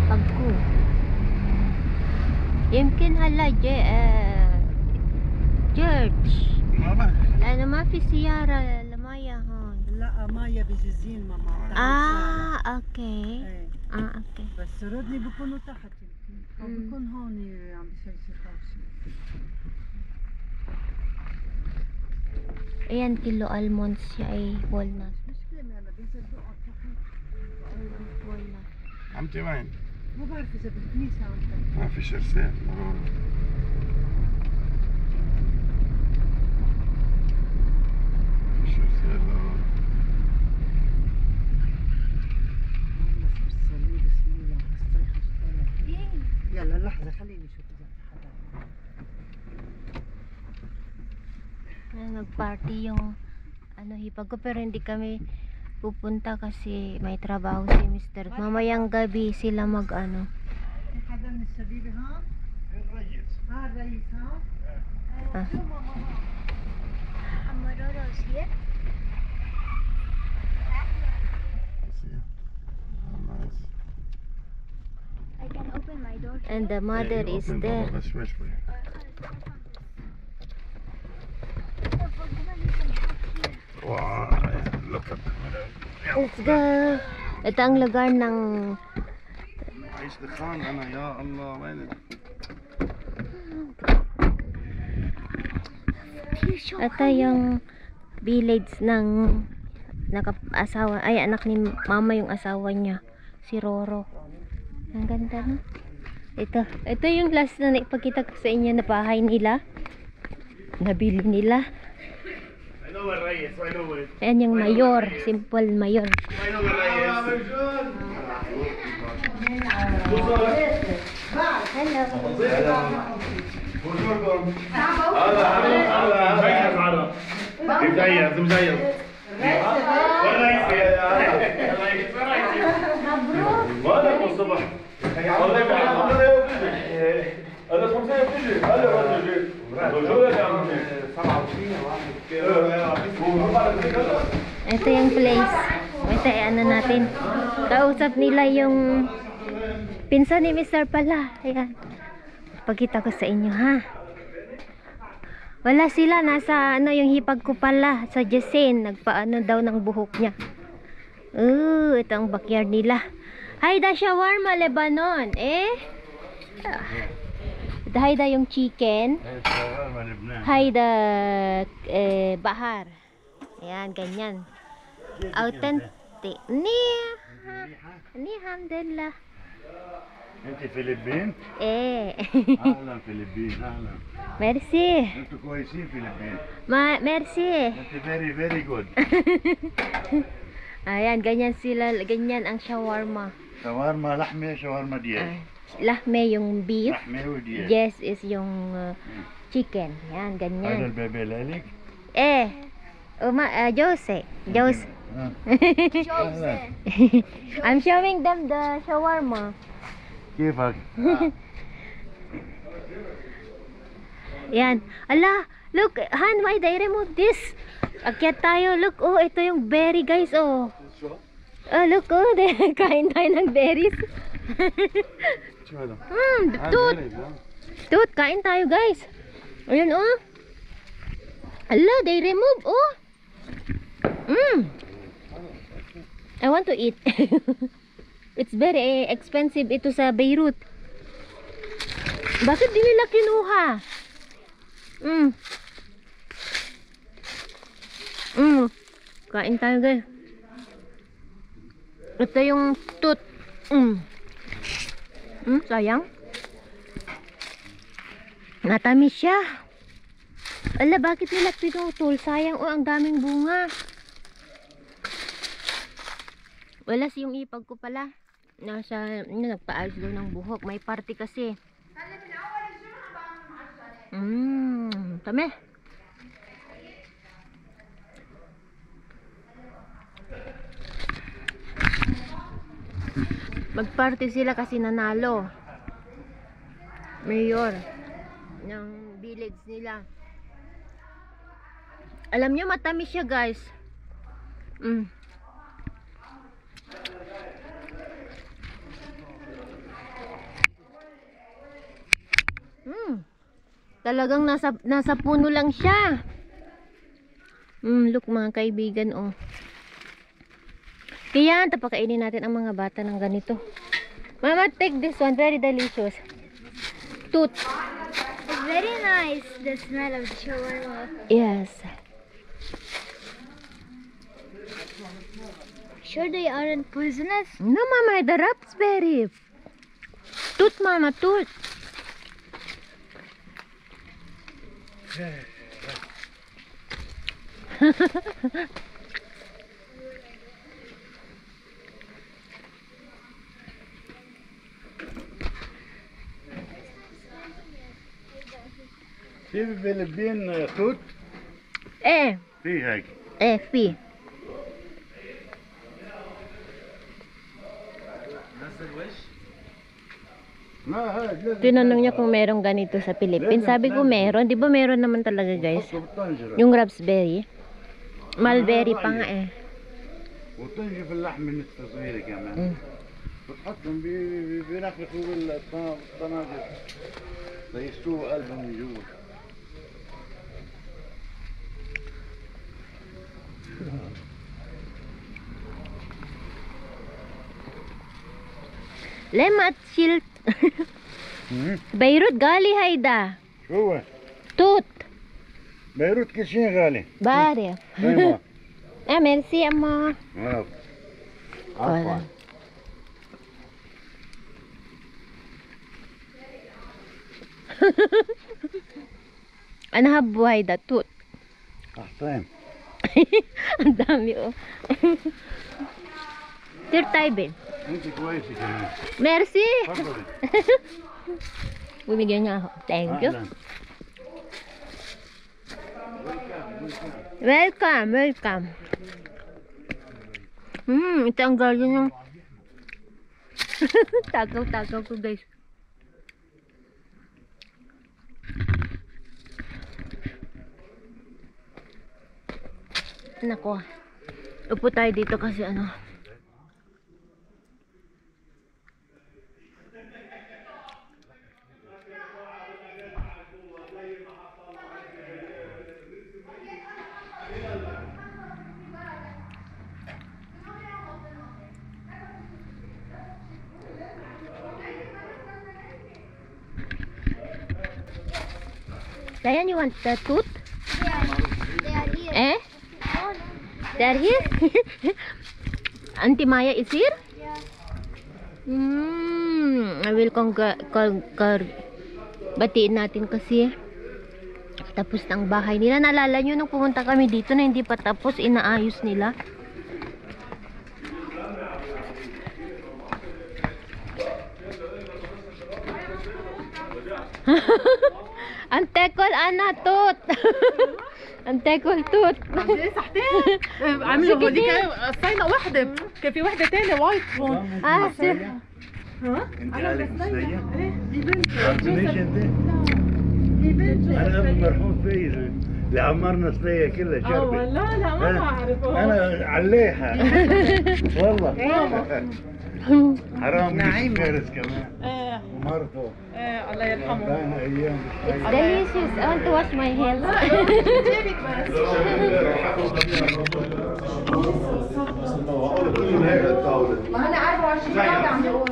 بقو يمكن هلا جيرج ما بعرف. لأنه ما في سيارة لمايا هون. لا مايا بجزين ماما. اوكي. ايه اوكي. بس رودني بيكونوا تحت او بيكون هون عم بيسوي شيء. Ayan, kilo almonds siya ay walnut. مشكلة انا بنزل بقعد تحت. Walnut. عمتي وين؟ ما بعرف اذا بالكنيسة عم ما في شرسين. شرسين بسم الله يلا لحظة خليني اشوف اذا في حدا. Nag-party yung hipag ko, pero hindi kami pupunta kasi may trabaho si Mr. Mamayang gabi sila mag-ano. في حدا من الشبيبة هون؟ الريس. الرئيس هون؟ شو ماما هون؟ Amoro's here. Nice. I can open my door. And the mother is there. بس شوي شوي. Wow, look at that. Let's go. Ito ang lugar ng عيش دخان انا يا الله وين. ito yung village ng asawa, ay anak ni mama yung asawa niya, si Roro. Ang ganda, no? Ito yung last na naipakita ko sa inyo na bahay nila. Nabili nila. Ayan yung mayor, simple mayor. Ito yung place. Ito ano natin. Kausap nila yung pinsan ni Mr. pala. Ayan. Pagkita ko sa inyo, ha. Wala sila, nasa yung hipag ko pala sa Jesene, nagpaano daw ng buhok niya. Ito ang backyard nila. Hayda shawarma Lebanon, hayda yung chicken. Hayda bahar. Ayan, ganyan. Authentic. Ni alhamdulillah. انت فلبين؟ اهلا فلبين اهلا. Merci. انتوا كويسين فلبين. Merci. انت very good. Ayan, ganyan sila, ganyan ang shawarma. شاورما لحمه شاورما دياج. Lahme yung beef. لحمه ودياج. Yes is yung chicken. Yan, هذا ganyan. البيبي لك. Jose. اهلا. I'm showing them the shawarma. كيفك؟ Yan. Ala, look, Han, why they remove this? Akyat tayo, look, ito yung berry, guys, look, kain tayo ng berries. شو هذا؟ Tut, kain tayo, guys. Ayun, Ala, they remove, I want to eat. It's very expensive ito sa Beirut. Bakit di nila kinuha? Kain tayo, guys. Ito yung tut. Sayang. Natamis siya. Ala, bakit nila pinutol? Sayang, ang daming bunga. Wala yung ipag ko pala. Nagpaayos daw ng buhok. May party kasi. Tame. Magparty sila kasi nanalo. Mayor ng village nila. Alam nyo, matamis siya, guys. Talagang nasa puno lang siya. Look mga kaibigan, oh. Kaya tapakainin natin ang mga bata ng ganito. Mama, take this one. Very delicious. Toot. It's very nice, the smell of shawarma. Yes. Sure they aren't poisonous? No, Mama, the raspberry. Toot, Mama, toot. في بالفلبين توت Eh, في هيك. fi. ما هاي لازم Tinanong niya kung merong ganito sa Philippines. Sabi ko meron. Di ba meron naman talaga, guys? تحطه بالطنجرة Yung raspberry. Mulberry pa nga eh. وتنجي في اللحم نصف صغيرة كمان. بتحطهم بينخلقوا بالطناجر ليستووا قلبهم من جوا. Lemat shield. بيروت غالي هيدا. شو هو؟ توت. بيروت كل شيء غالي. بعرف. ايوه. ميرسي أما. عفوا. أنا هبو هيدا توت. أحسن. Ang dami oh. Sir Tybin. أنت كويسة كمان. Merci. تفضلي. Bumigyan niya ako. Thank you. أهلاً. Welcome, welcome. Ito ang galing ng takaw-takaw ko, guys. Nako. Upo tayo dito kasi ano. Diane, you want the tooth? Yeah, they are here. Eh? Oh, no. They're here? Auntie Maya is here? Yeah. I will batiin natin kasi tapos na ang bahay nila. Naalala nyo nung pumunta kami dito na hindi pa tapos, inaayos nila. Antekol ana tot. Antekol tot. صحتين عملوا هوليك صينة واحدة كان في واحدة تانية وايت هون أنت عليك مسيح؟ ايه دي بنت عرفتنيش أنت؟ دي بنت أنا أبو مرحوم فايز اللي عمرنا صلية كلها شربت. والله لا ما بعرفه أنا عليها والله حرام نعيمة. فارس كمان ايه ومرته ايه الله يرحمه كان أيام It's delicious. I want to wash my hands. جيبك بس ما انا عارفه 20 حاجه عم يقول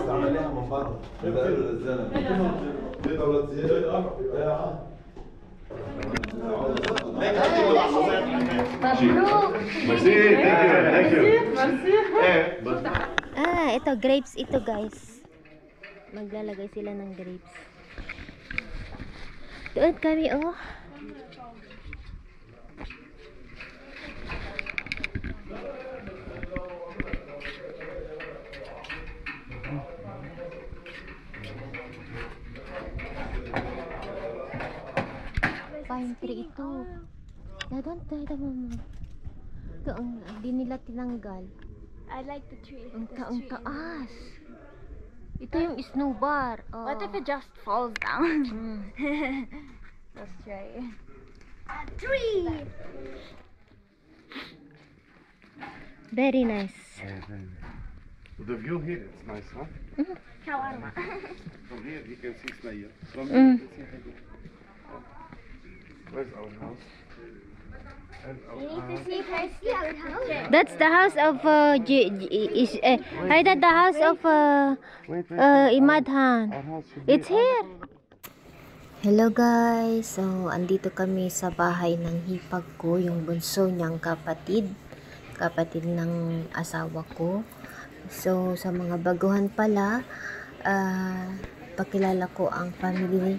عملناها من بره بقالوا للزلمه Pabruk. Ito grapes ito, guys. Maglalagay sila ng grapes. Doon kami, oh. Pine tree ito. Dadon tayo mo. Ito ang di nila tinanggal. I like the tree. Ang This taong tree. taas. Ito yung snow bar. Oh. What if it just falls down? Mm. Let's try. A tree! Very nice. The view here is nice, huh? Shawarma. From here you can see Snaya. From Mm. here you can see Hagoub. Where's our house? And our You need to house. see firstly our house. That's the house of is that the house of Wait. Imadhan. Our house should be. It's here. Hello guys. So, andito kami sa bahay ng hipag ko, yung bunso niyang kapatid ng asawa ko. So, sa mga baguhan pala, pakilala ko ang family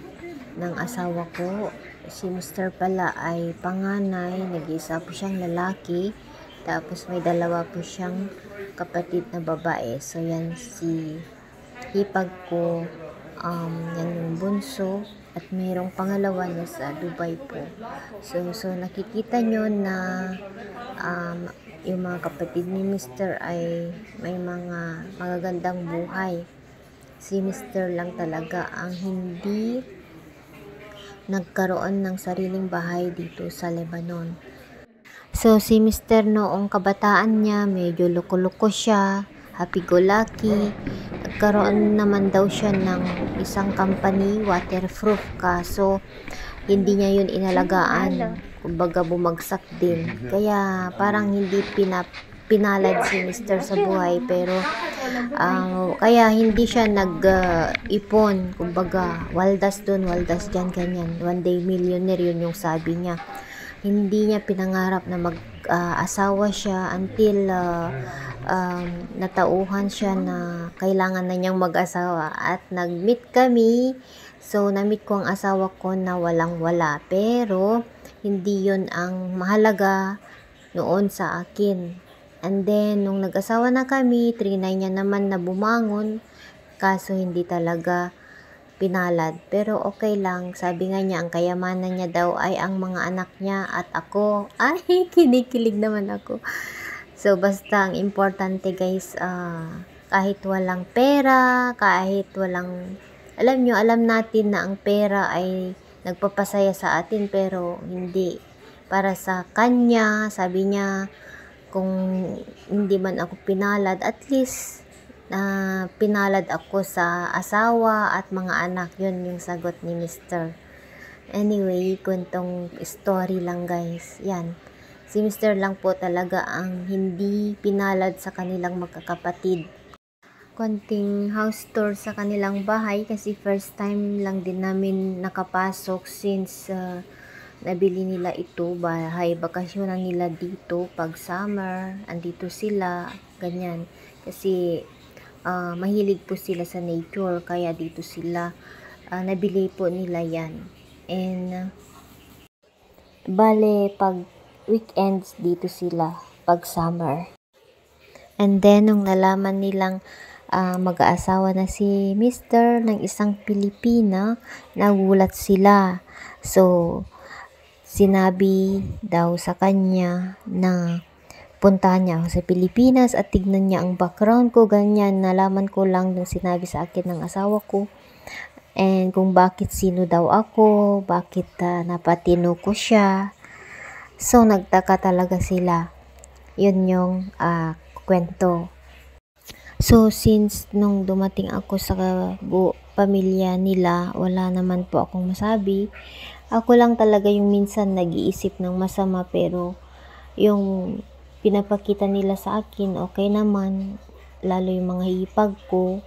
ng asawa ko. Si Mr. pala ay panganay, nag-iisa po siyang lalaki, tapos may dalawa po siyang kapatid na babae. So, yan si hipag ko, yan yung bunso, at mayroong pangalawa niya sa Dubai po. So nakikita nyo na yung mga kapatid ni Mr. ay may mga magagandang buhay. Si Mr. lang talaga ang hindi nagkaroon ng sariling bahay dito sa Lebanon. So si Mr. noong kabataan niya, medyo loko-loko siya, happy-go-lucky. Nagkaroon naman daw siya ng isang company, waterproof, kaso hindi niya yun inalagaan. Kumbaga bumagsak din. Kaya parang hindi pinalad si Mr. sa buhay, pero kaya hindi siya nag-ipon. Kumbaga waldas dun, waldas dyan, ganyan. One day millionaire, yun yung sabi niya. Hindi niya pinangarap na mag-asawa siya until natauhan siya na kailangan na niyang mag-asawa, at nag-meet kami. So na-meet ko ang asawa ko na walang-wala, pero hindi yun ang mahalaga noon sa akin. And then nung nag-asawa na kami, trinay niya naman na bumangon, kaso hindi talaga pinalad. Pero okay lang, sabi nga niya, ang kayamanan niya daw ay ang mga anak niya at ako. Ay, kinikilig naman ako. So basta ang importante guys, kahit walang pera, kahit walang, alam natin na ang pera ay nagpapasaya sa atin, pero hindi para sa kanya. Sabi niya, kung hindi man ako pinalad, at least pinalad ako sa asawa at mga anak. Yun yung sagot ni Mr. Anyway, kwentong story lang guys. Yan, si Mr. lang po talaga ang hindi pinalad sa kanilang magkakapatid. Konting house tour sa kanilang bahay, kasi first time lang din namin nakapasok since nabili nila ito, bahay bakasyonan nila dito pag summer, andito sila, ganyan. Kasi mahilig po sila sa nature, kaya dito sila nabili po nila yan. And bale pag weekends dito sila pag summer. And then nung nalaman nilang mag-aasawa na si Mr. ng isang Pilipina, nagulat sila. So sinabi daw sa kanya na puntahan niya ako sa Pilipinas at tignan niya ang background ko, ganyan. Nalaman ko lang nung sinabi sa akin ng asawa ko, and kung bakit sino daw ako, bakit napatino ko siya. So nagtaka talaga sila. Yun yung kwento. So since nung dumating ako sa pamilya nila, wala naman po akong masabi. Ako lang talaga yung minsan nag-iisip ng masama, pero yung pinapakita nila sa akin, okay naman. Lalo yung mga hipag ko,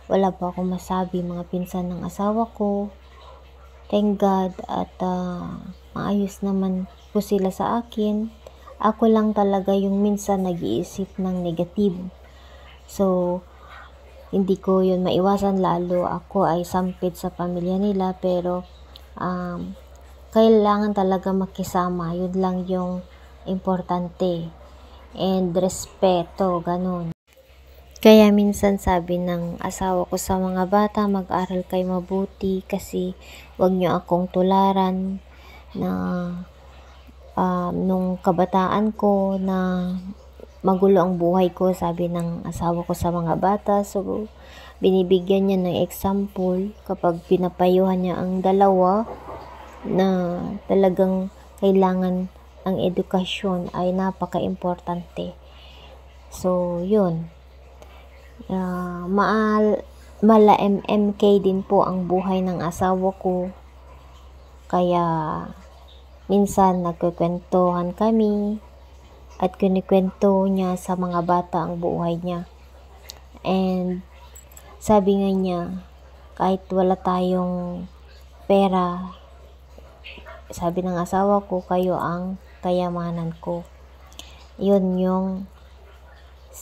wala pa akong masabi, mga pinsan ng asawa ko. Thank God, at maayos naman po sila sa akin. Ako lang talaga yung minsan nag-iisip ng negative. So hindi ko yun maiwasan, lalo ako ay sampid sa pamilya nila, pero kailangan talaga makisama. Yun lang yung importante, and respeto, ganun. Kaya minsan sabi ng asawa ko sa mga bata, mag-aral kayo mabuti, kasi wag nyo akong tularan na nung kabataan ko na magulo ang buhay ko, sabi ng asawa ko sa mga bata. So binibigyan niya ng example kapag pinapayuhan niya ang dalawa na talagang kailangan ang edukasyon ay napaka-importante. So yun, Mala MMK din po ang buhay ng asawa ko. Kaya minsan nagkukwentuhan kami at kinikwento niya sa mga bata ang buhay niya. And sabi nga niya, kahit wala tayong pera, sabi ng asawa ko, kayo ang kayamanan ko. Yun yung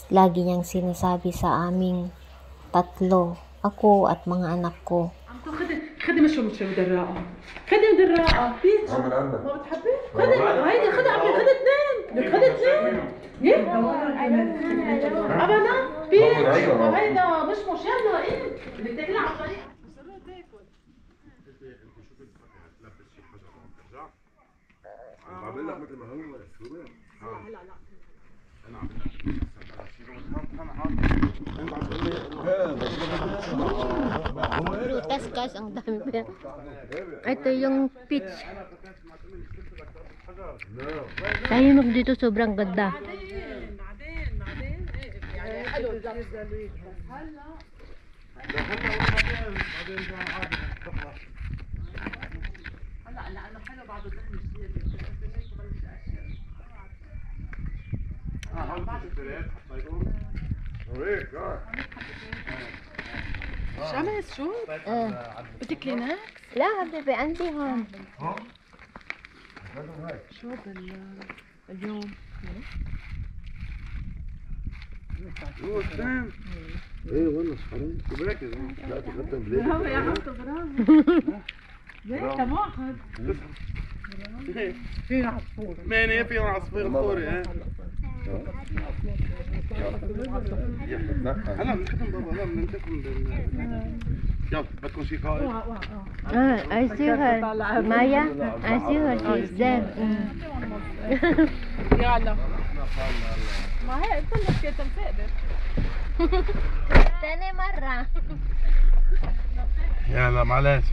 lagi niyang sinasabi sa aming tatlo, ako at mga anak ko. خدي مشو مدراءة. خدي مدراءة بيتش. من عندك. ما بتحبي؟ خدي هيدي خدي عمي خدي اثنين. خدي اثنين. ايه؟ ابدا بيتش. هيدا مش يلا ايه؟ بدك تاكلها على الطريق. بعمل لك مثل ما هو لا لا Prutas guys, ang dami pa. Ito yung peach. Tayo dito sobrang ganda. شمس شو؟ بدك لينكس؟ لا حبيبي عندي هون. شو اليوم؟ ايه والله حرام بركز لا تقدم ليه برافو يا عمو برافو ليه كم واحد؟ في عصفور ماني في عصفور كوري ها هلا بنختم بابا هلا بنختم يلا بدكم شي قائد I see her. Maya, I see her. She's dead. يلا ما هي قلت لك كنت مسافر تاني مرة. يلا معلش